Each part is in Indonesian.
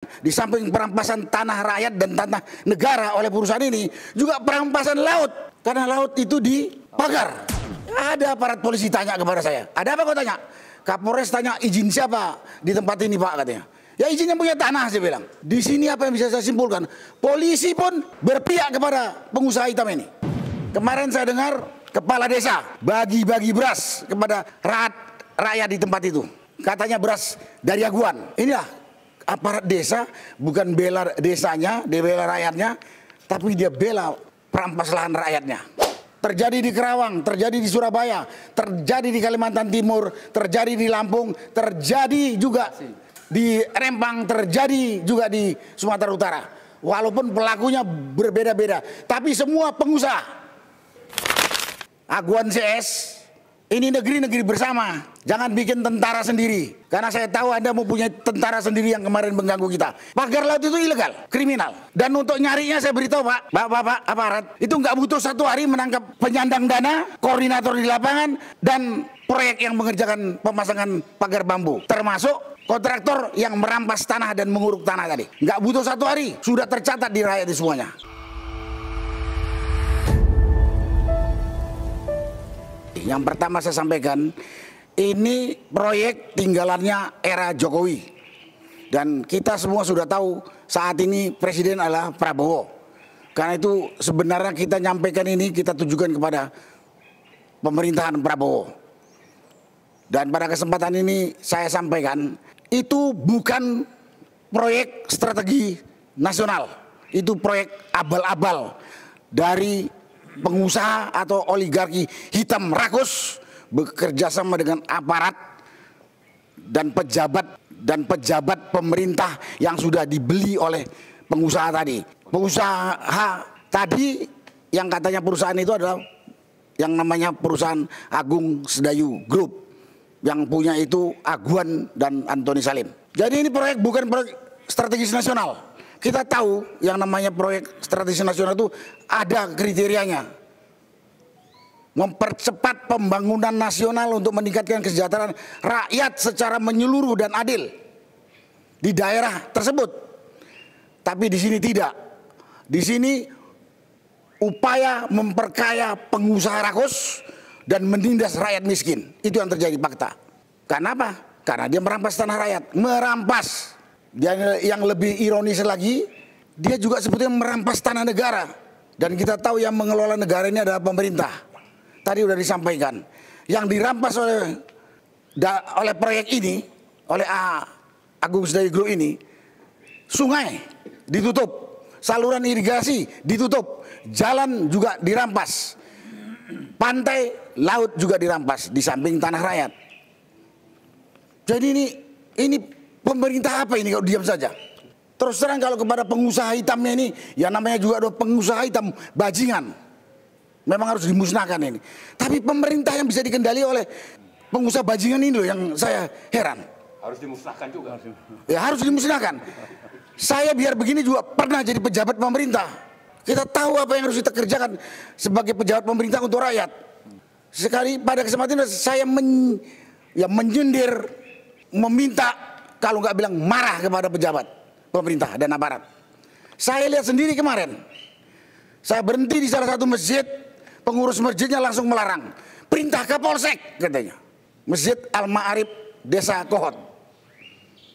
Di samping perampasan tanah rakyat dan tanah negara oleh perusahaan ini, juga perampasan laut. Karena laut itu dipagar. Ada aparat polisi tanya kepada saya, ada apa kau tanya? Kapolres tanya izin siapa di tempat ini Pak, katanya. Ya izin yang punya tanah, saya bilang. Di sini apa yang bisa saya simpulkan? Polisi pun berpihak kepada pengusaha hitam ini. Kemarin saya dengar kepala desa bagi-bagi beras kepada rakyat di tempat itu. Katanya beras dari Aguan. Inilah aparat desa, bukan bela desanya, dia bela rakyatnya, tapi dia bela perampas lahan rakyatnya. Terjadi di Kerawang, terjadi di Surabaya, terjadi di Kalimantan Timur, terjadi di Lampung, terjadi juga di Rempang, terjadi juga di Sumatera Utara. Walaupun pelakunya berbeda-beda, tapi semua pengusaha. Aguan CS, ini negeri-negeri bersama. Jangan bikin tentara sendiri. Karena saya tahu Anda mempunyai tentara sendiri yang kemarin mengganggu kita. Pagar laut itu ilegal, kriminal. Dan untuk nyarinya saya beritahu Pak, Bapak aparat, itu nggak butuh 1 hari menangkap penyandang dana, koordinator di lapangan, dan proyek yang mengerjakan pemasangan pagar bambu. Termasuk kontraktor yang merampas tanah dan menguruk tanah tadi. Nggak butuh 1 hari, sudah tercatat di rakyat semuanya. Yang pertama saya sampaikan, ini proyek tinggalannya era Jokowi. Dan kita semua sudah tahu saat ini presiden adalah Prabowo. Karena itu sebenarnya kita nyampaikan ini, kita tujukan kepada pemerintahan Prabowo. Dan pada kesempatan ini saya sampaikan, itu bukan proyek strategi nasional. Itu proyek abal-abal dari pengusaha atau oligarki hitam rakus bekerja sama dengan aparat dan pejabat pemerintah yang sudah dibeli oleh pengusaha tadi. Pengusaha tadi yang katanya perusahaan itu adalah yang namanya perusahaan Agung Sedayu Group, yang punya itu Aguan dan Antoni Salim. Jadi ini proyek bukan proyek strategis nasional. Kita tahu yang namanya proyek strategis nasional itu ada kriterianya. Mempercepat pembangunan nasional untuk meningkatkan kesejahteraan rakyat secara menyeluruh dan adil di daerah tersebut. Tapi di sini tidak. Di sini upaya memperkaya pengusaha rakus dan menindas rakyat miskin. Itu yang terjadi fakta. Kenapa? Karena dia merampas tanah rakyat. Merampas. Dan yang lebih ironis lagi, dia juga sebetulnya merampas tanah negara. Dan kita tahu yang mengelola negara ini adalah pemerintah. Tadi sudah disampaikan. Yang dirampas oleh proyek ini, oleh Agung Sedayu Group ini, sungai ditutup, saluran irigasi ditutup, jalan juga dirampas, pantai, laut juga dirampas di samping tanah rakyat. Jadi ini pemerintah apa ini kalau diam saja? Terus terang kalau kepada pengusaha hitamnya ini, yang namanya juga ada pengusaha hitam bajingan, memang harus dimusnahkan ini. Tapi pemerintah yang bisa dikendali oleh pengusaha bajingan ini loh yang saya heran. Harus dimusnahkan juga. Ya harus dimusnahkan. Saya biar begini juga pernah jadi pejabat pemerintah. Kita tahu apa yang harus kita kerjakan sebagai pejabat pemerintah untuk rakyat. Sekali pada kesempatan saya menyindir, meminta, kalau nggak bilang marah kepada pejabat pemerintah dan aparat. Saya lihat sendiri kemarin. Saya berhenti di salah satu masjid, pengurus masjidnya langsung melarang. Perintah Kapolsek katanya. Masjid Al-Ma'arif Desa Kohot.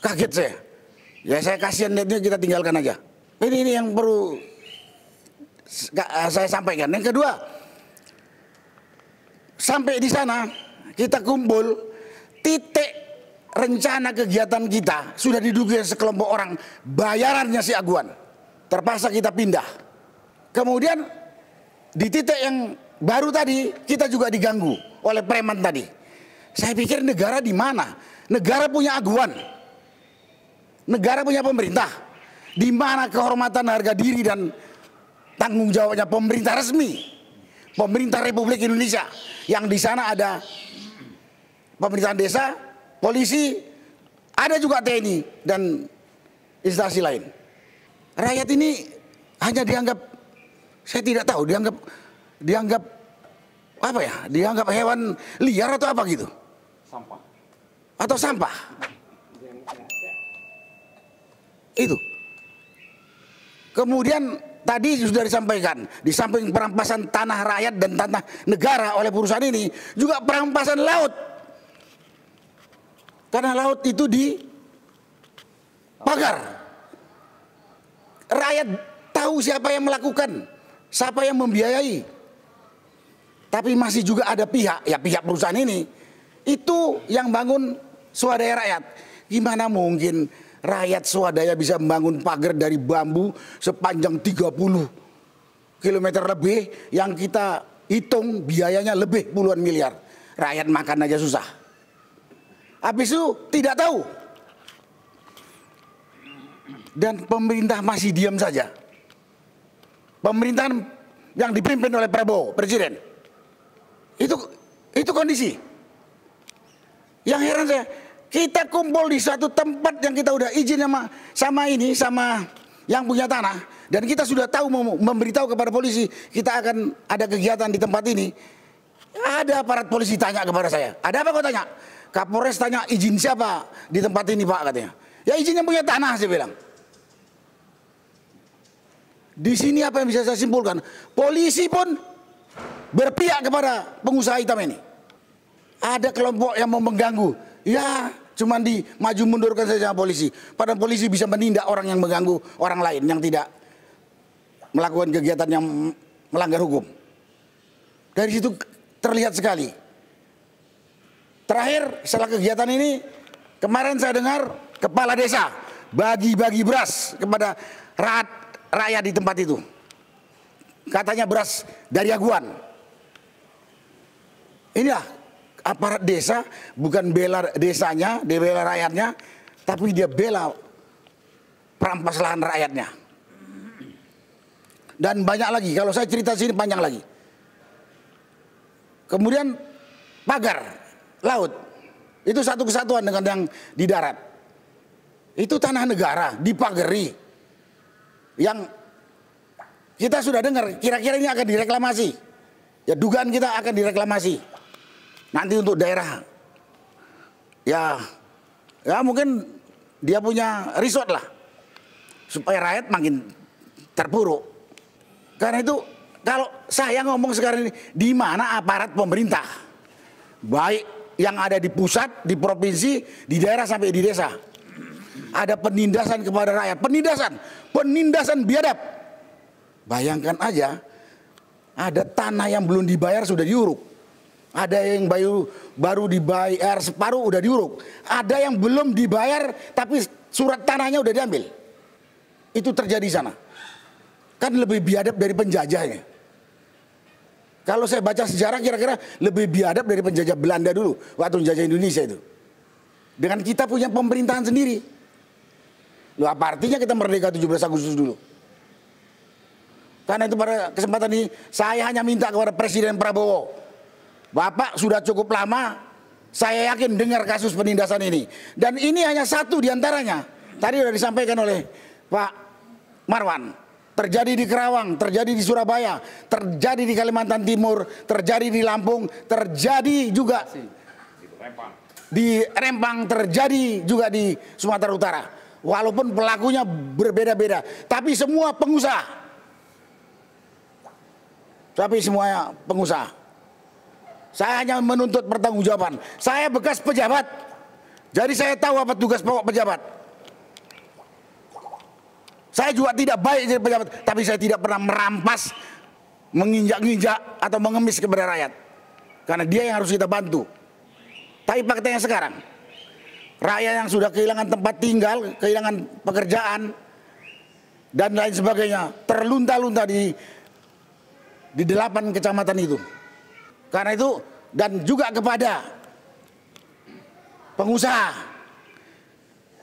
Kaget saya. Ya saya kasihan lihatnya, kita tinggalkan aja. Ini yang perlu saya sampaikan. Yang kedua, sampai di sana kita kumpul, titik rencana kegiatan kita sudah diduga sekelompok orang, bayarannya si Aguan. Terpaksa kita pindah. Kemudian di titik yang baru tadi kita juga diganggu oleh preman tadi. Saya pikir negara di mana? Negara punya Aguan. Negara punya pemerintah. Di mana kehormatan harga diri dan tanggung jawabnya pemerintah resmi? Pemerintah Republik Indonesia. Yang di sana ada pemerintahan desa, polisi, ada juga TNI dan instansi lain. Rakyat ini hanya dianggap, saya tidak tahu, dianggap apa ya? Dianggap hewan liar atau apa gitu? Sampah. Atau sampah. Itu. Kemudian tadi sudah disampaikan, di samping perampasan tanah rakyat dan tanah negara oleh perusahaan ini, juga perampasan laut. Karena laut itu dipagar. Rakyat tahu siapa yang melakukan, siapa yang membiayai. Tapi masih juga ada pihak, ya pihak perusahaan ini, itu yang bangun swadaya rakyat. Gimana mungkin rakyat swadaya bisa membangun pagar dari bambu sepanjang 30 km lebih, yang kita hitung biayanya lebih puluhan miliar. Rakyat makan aja susah. Habis itu tidak tahu. Dan pemerintah masih diam saja. Pemerintahan yang dipimpin oleh Prabowo, Presiden. Itu kondisi. Yang heran saya, kita kumpul di satu tempat yang kita udah izin sama yang punya tanah, dan kita sudah tahu memberitahu kepada polisi kita akan ada kegiatan di tempat ini. Ada aparat polisi tanya kepada saya, ada apa kau tanya? Kapolres tanya izin siapa di tempat ini Pak, katanya. Ya izin yang punya tanah, saya bilang. Di sini apa yang bisa saya simpulkan? Polisi pun berpihak kepada pengusaha hitam ini. Ada kelompok yang mau mengganggu. Ya, cuman di maju mundurkan saja sama polisi. Padahal polisi bisa menindak orang yang mengganggu orang lain yang tidak melakukan kegiatan yang melanggar hukum. Dari situ terlihat sekali. Terakhir, setelah kegiatan ini, kemarin saya dengar kepala desa bagi-bagi beras kepada rakyat di tempat itu. Katanya beras dari Aguan. Inilah aparat desa, bukan bela desanya, dia bela rakyatnya, tapi dia bela perampas lahan rakyatnya. Dan banyak lagi, kalau saya cerita sini panjang lagi. Kemudian pagar laut, itu satu kesatuan dengan yang di darat. Itu tanah negara, dipagari. Yang kita sudah dengar, kira-kira ini akan direklamasi. Ya dugaan kita akan direklamasi. Nanti untuk daerah, ya mungkin dia punya resort lah, supaya rakyat makin terpuruk. Karena itu kalau saya ngomong sekarang ini, di mana aparat pemerintah, baik yang ada di pusat, di provinsi, di daerah sampai di desa, ada penindasan kepada rakyat, penindasan biadab. Bayangkan aja, ada tanah yang belum dibayar sudah diuruk. Ada yang baru dibayar separuh udah diuruk. Ada yang belum dibayar tapi surat tanahnya udah diambil. Itu terjadi di sana. Kan lebih biadab dari penjajahnya. Kalau saya baca sejarah kira-kira lebih biadab dari penjajah Belanda dulu waktu menjajah Indonesia itu. Dengan kita punya pemerintahan sendiri. Loh, apa artinya kita merdeka 17 Agustus dulu? Karena itu pada kesempatan ini saya hanya minta kepada Presiden Prabowo, Bapak sudah cukup lama, saya yakin dengar kasus penindasan ini. Dan ini hanya satu diantaranya. Tadi sudah disampaikan oleh Pak Marwan. Terjadi di Kerawang, terjadi di Surabaya, terjadi di Kalimantan Timur, terjadi di Lampung, terjadi juga di Rempang, terjadi juga di Sumatera Utara. Walaupun pelakunya berbeda-beda, tapi semua pengusaha. Saya hanya menuntut pertanggungjawaban. Saya bekas pejabat, jadi saya tahu apa tugas pokok pejabat. Saya juga tidak baik jadi pejabat, tapi saya tidak pernah merampas, menginjak-injak atau mengemis kepada rakyat. Karena dia yang harus kita bantu. Tapi faktanya sekarang, rakyat yang sudah kehilangan tempat tinggal, kehilangan pekerjaan, dan lain sebagainya, terlunta-lunta di 8 kecamatan itu. Karena itu, dan juga kepada pengusaha,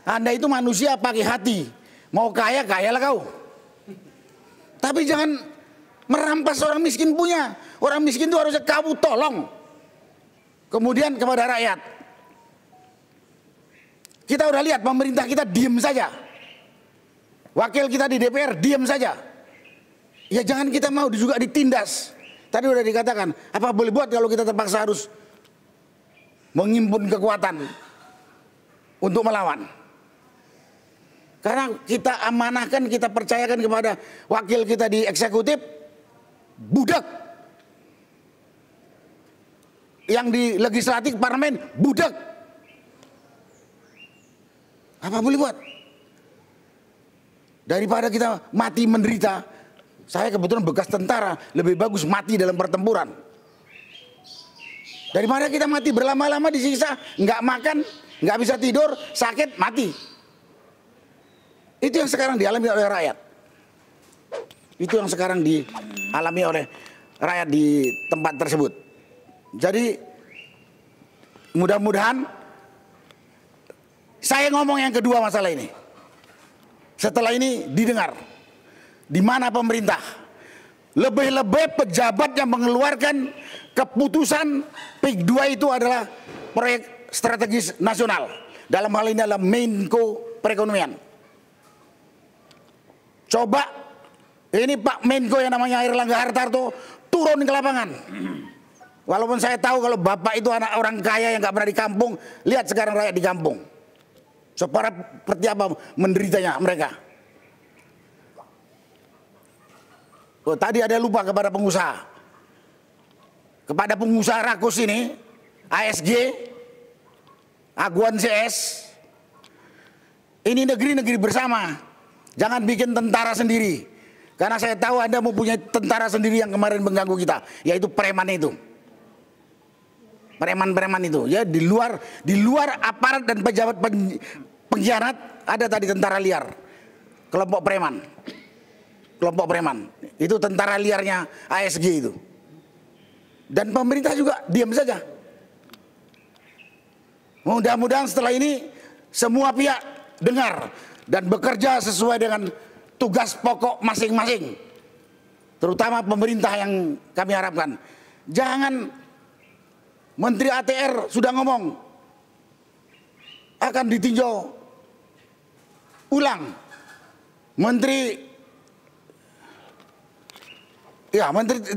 Anda itu manusia pakai hati. Mau kaya, kayalah kau. Tapi jangan merampas orang miskin punya. Orang miskin itu harusnya kamu tolong. Kemudian kepada rakyat. Kita udah lihat pemerintah kita diem saja. Wakil kita di DPR diem saja. Ya jangan kita mau juga ditindas. Tadi udah dikatakan, apa boleh buat kalau kita terpaksa harus menghimpun kekuatan untuk melawan. Karena kita amanahkan, kita percayakan kepada wakil kita di eksekutif, budak. Yang di legislatif parlemen, budak. Apa boleh buat? Daripada kita mati menderita, saya kebetulan bekas tentara, lebih bagus mati dalam pertempuran. Daripada kita mati berlama-lama disiksa, nggak makan, nggak bisa tidur, sakit, mati. Itu yang sekarang dialami oleh rakyat. Itu yang sekarang dialami oleh rakyat di tempat tersebut. Jadi mudah-mudahan saya ngomong yang kedua masalah ini. Setelah ini didengar. Di mana pemerintah lebih-lebih pejabat yang mengeluarkan keputusan PIK 2 itu adalah proyek strategis nasional. Dalam hal ini adalah Menko Perekonomian. Coba ini Pak Menko yang namanya Airlangga Hartarto turun ke lapangan. Walaupun saya tahu kalau bapak itu anak orang kaya yang nggak pernah di kampung, lihat sekarang rakyat di kampung. Seperti apa menderitanya mereka. Oh, tadi ada lupa kepada pengusaha. Kepada pengusaha rakus ini, ASG, Aguan CS, ini negeri-negeri bersama. Jangan bikin tentara sendiri. Karena saya tahu Anda mempunyai tentara sendiri yang kemarin mengganggu kita, yaitu preman itu. Preman-preman itu, ya di luar aparat dan pejabat pengkhianat ada tadi tentara liar. Kelompok preman. Kelompok preman. Itu tentara liarnya ASG itu. Dan pemerintah juga diam saja. Mudah-mudahan setelah ini semua pihak dengar dan bekerja sesuai dengan tugas pokok masing-masing. Terutama pemerintah yang kami harapkan. Jangan Menteri ATR sudah ngomong akan ditinjau ulang. Menteri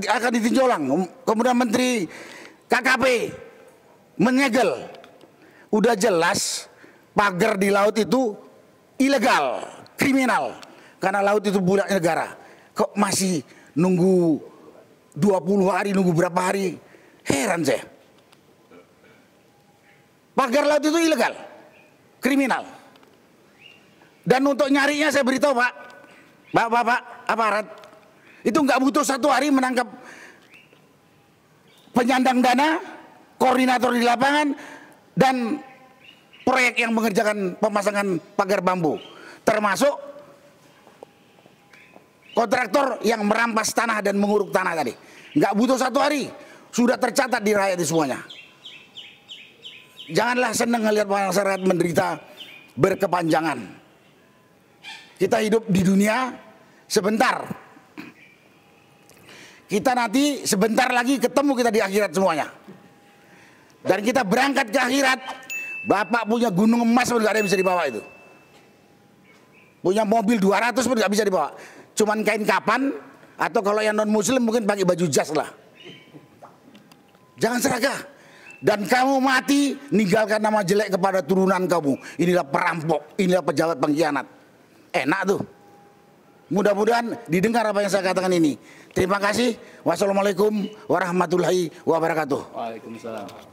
akan ditinjau ulang. Kemudian Menteri KKP menyegel. Udah jelas pagar di laut itu ilegal, kriminal. Karena laut itu budak negara. Kok masih nunggu 20 hari, nunggu berapa hari? Heran saya. Pagar laut itu ilegal, kriminal. Dan untuk nyarinya saya beritahu Pak, Bapak aparat, itu nggak butuh 1 hari menangkap penyandang dana, koordinator di lapangan, dan proyek yang mengerjakan pemasangan pagar bambu, termasuk kontraktor yang merampas tanah dan menguruk tanah tadi. Nggak butuh 1 hari, sudah tercatat di rakyat semuanya. Janganlah senang melihat masyarakat menderita berkepanjangan. Kita hidup di dunia sebentar. Kita nanti sebentar lagi ketemu kita di akhirat semuanya. Dan kita berangkat ke akhirat, Bapak punya gunung emas pun gak ada yang bisa dibawa itu. Punya mobil 200 pun gak bisa dibawa. Cuman kain kapan, atau kalau yang non muslim mungkin pakai baju jas lah. Jangan serakah. Dan kamu mati, ninggalkan nama jelek kepada turunan kamu. Inilah perampok, inilah pejabat pengkhianat. Enak tuh. Mudah-mudahan didengar apa yang saya katakan ini. Terima kasih. Wassalamualaikum warahmatullahi wabarakatuh. Waalaikumsalam.